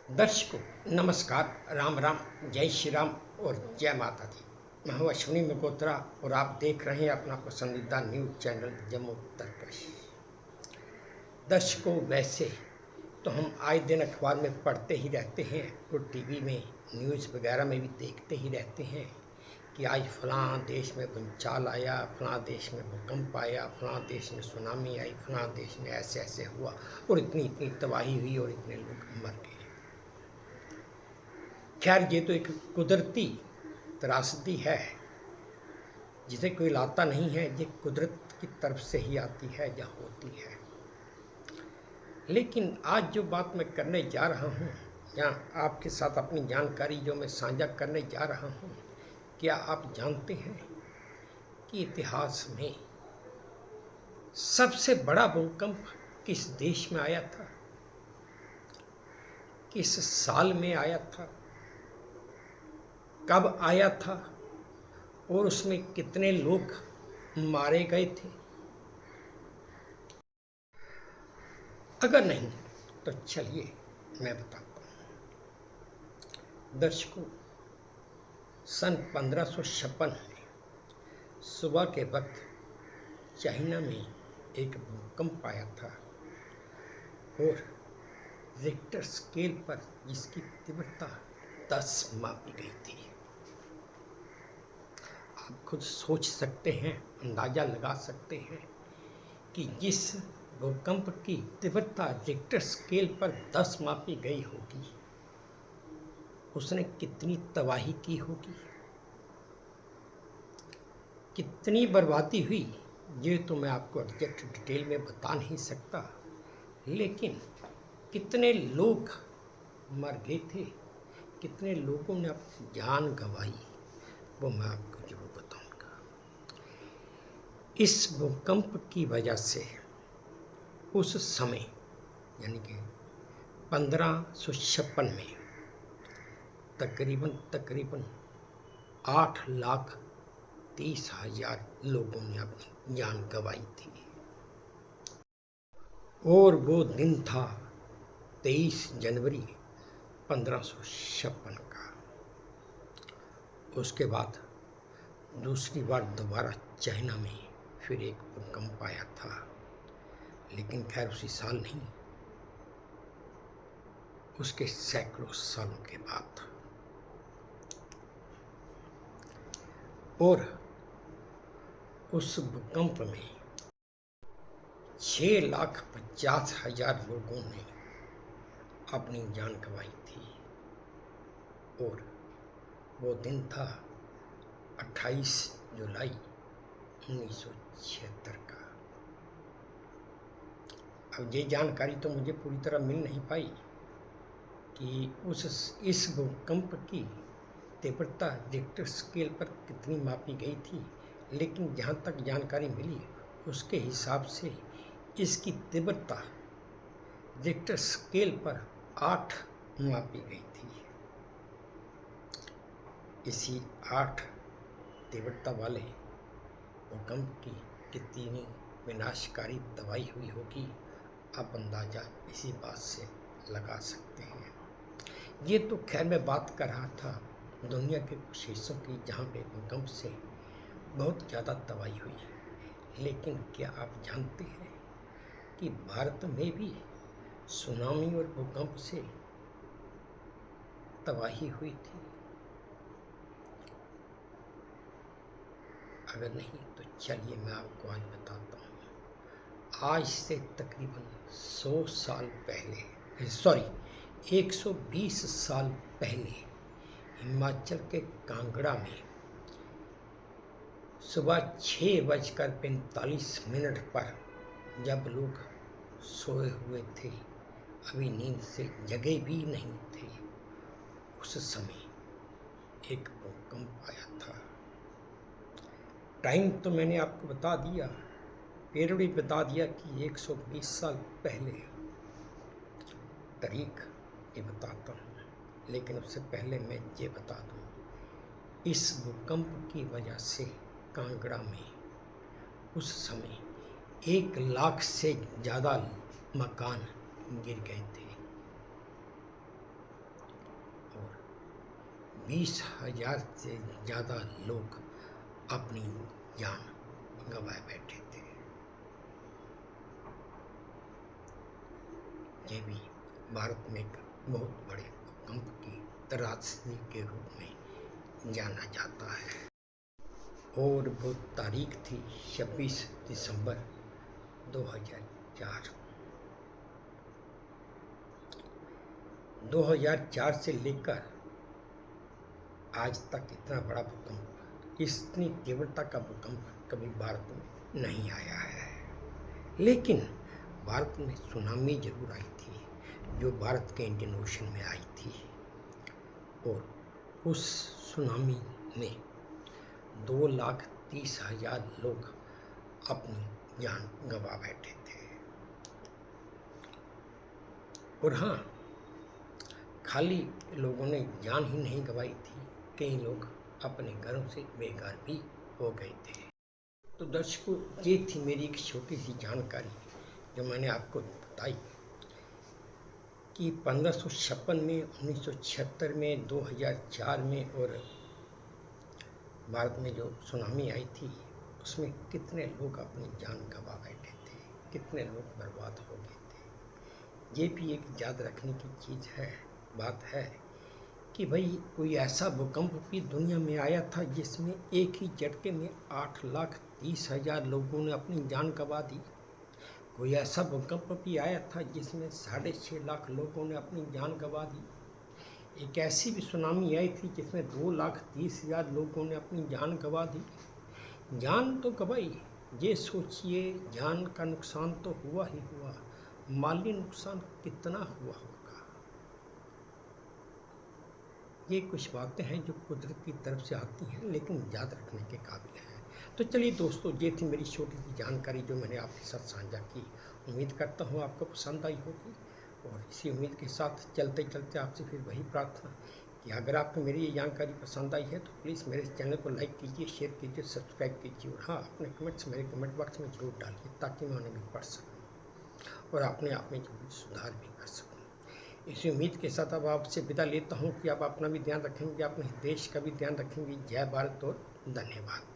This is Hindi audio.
दर्शकों नमस्कार, राम राम, जय श्री राम और जय माता दी। मैं हूँ अश्विनी मल्होत्रा और आप देख रहे हैं अपना पसंदीदा न्यूज़ चैनल जम्मू उत्तर प्रदेश। दर्शकों वैसे तो हम आए दिन अखबार में पढ़ते ही रहते हैं और टीवी में न्यूज़ वगैरह में भी देखते ही रहते हैं कि आज फलां देश में भूचाल आया, फलां देश में भूकंप आया, फलां देश में सुनामी आई, फलां देश में ऐसे ऐसे हुआ और इतनी इतनी तबाही हुई और इतने लोग मर गए। खैर ये तो एक कुदरती त्रासदी है जिसे कोई लाता नहीं है, ये कुदरत की तरफ से ही आती है या होती है। लेकिन आज जो बात मैं करने जा रहा हूँ या आपके साथ अपनी जानकारी जो मैं साझा करने जा रहा हूँ, क्या आप जानते हैं कि इतिहास में सबसे बड़ा भूकंप किस देश में आया था, किस साल में आया था, कब आया था और उसमें कितने लोग मारे गए थे? अगर नहीं तो चलिए मैं बताता हूँ। दर्शकों, सन 1556 में सुबह के वक्त चाइना में एक भूकंप आया था और रिक्टर स्केल पर जिसकी तीव्रता 10 मापी गई थी। आप खुद सोच सकते हैं, अंदाज़ा लगा सकते हैं कि जिस भूकंप की तीव्रता रिक्टर स्केल पर 10 मापी गई होगी, उसने कितनी तबाही की होगी, कितनी बर्बादी हुई, ये तो मैं आपको एग्जैक्ट डिटेल में बता नहीं सकता, लेकिन कितने लोग मर गए थे, कितने लोगों ने अपनी जान गंवाई, वो मैं आपको जरूर बताऊंगा। इस भूकंप की वजह से उस समय यानी कि 1556 में तकरीबन 8,30,000 लोगों ने अपनी जान गंवाई थी और वो दिन था 23 जनवरी 1556 का। उसके बाद दूसरी बार दोबारा चाइना में फिर एक भूकंप आया था, लेकिन खैर उसी साल नहीं, उसके सैकड़ों सालों के बाद। और उस भूकंप में 6,50,000 लोगों ने अपनी जान गंवाई थी और वो दिन था 28 जुलाई 1976 का। अब ये जानकारी तो मुझे पूरी तरह मिल नहीं पाई कि इस भूकंप की तीव्रता रिक्टर स्केल पर कितनी मापी गई थी, लेकिन जहाँ तक जानकारी मिली उसके हिसाब से इसकी तीव्रता रिक्टर स्केल पर 8 मापी गई थी। इसी 8 तीव्रता वाले भूकंप की कितनी विनाशकारी तबाही हुई होगी, आप अंदाज़ा इसी बात से लगा सकते हैं। ये तो खैर मैं बात कर रहा था दुनिया के कुछ हिस्सों की जहाँ पे भूकंप से बहुत ज़्यादा तबाही हुई है, लेकिन क्या आप जानते हैं कि भारत में भी सुनामी और भूकंप से तबाही हुई थी? अगर नहीं तो चलिए मैं आपको आज बताता हूँ। आज से तकरीबन 100 साल पहले, 120 साल पहले हिमाचल के कांगड़ा में सुबह 6:45 पर जब लोग सोए हुए थे, अभी नींद से जगे भी नहीं थे, उस समय एक भूकंप आया था। टाइम तो मैंने आपको बता दिया, पीरियड भी बता दिया कि 120 साल पहले। तारीख ये बताता हूँ, लेकिन उससे पहले मैं ये बता दूँ, इस भूकंप की वजह से कांगड़ा में उस समय 1 लाख से ज़्यादा मकान गिर गए थे। 20,000 से ज़्यादा लोग अपनी जान गंवाए बैठे थे। ये भी भारत में एक बहुत बड़े भूकंप की त्रासदी के रूप में जाना जाता है। और वो तारीख थी 26 दिसंबर 2004। 2004 से लेकर आज तक इतना बड़ा भूकंप, इतनी तीव्रता का भूकंप कभी भारत में नहीं आया है। लेकिन भारत में सुनामी जरूर आई थी, जो भारत के इंडियन ओशन में आई थी। और उस सुनामी में 2,30,000 लोग अपनी जान गंवा बैठे थे। और हाँ, खाली लोगों ने जान ही नहीं गंवाई थी, कई लोग अपने घरों से बेघर भी हो गए थे। तो दर्शकों, ये थी मेरी एक छोटी सी जानकारी जो मैंने आपको बताई कि 1556 में, 1976 में, 2004 में और भारत में जो सुनामी आई थी उसमें कितने लोग अपनी जान गंवा बैठे थे, कितने लोग बर्बाद हो गए थे। ये भी एक याद रखने की चीज़ है, बात है कि भाई कोई ऐसा भूकंप भी दुनिया में आया था जिसमें एक ही झटके में 8,30,000 लोगों ने अपनी जान गंवा दी। कोई ऐसा भूकंप भी आया था जिसमें 6.5 लाख लोगों ने अपनी जान गंवा दी। एक ऐसी भी सुनामी आई थी जिसमें 2,30,000 लोगों ने अपनी जान गंवा दी। जान तो गंवाई, ये सोचिए जान का नुकसान तो हुआ ही हुआ, माली नुकसान कितना हुआ होगा। ये कुछ बातें हैं जो कुदरत की तरफ से आती हैं, लेकिन याद रखने के काबिल हैं। तो चलिए दोस्तों, ये थी मेरी छोटी सी जानकारी जो मैंने आपके साथ साझा की। उम्मीद करता हूँ आपको पसंद आई होगी। और इसी उम्मीद के साथ चलते चलते आपसे फिर वही प्रार्थना कि अगर आपको मेरी ये जानकारी पसंद आई है तो प्लीज़ मेरे चैनल को लाइक कीजिए, शेयर कीजिए, सब्सक्राइब कीजिए। और हाँ, अपने कमेंट्स मेरे कमेंट बॉक्स में ज़रूर डालिए ताकि मैं उन्हें भी पढ़ सकूँ और अपने आप में जो सुधार भी कर सकूँ। इसी उम्मीद के साथ अब आपसे विदा लेता हूँ कि आप अपना भी ध्यान रखेंगे, अपने देश का भी ध्यान रखेंगे। जय भारत और धन्यवाद।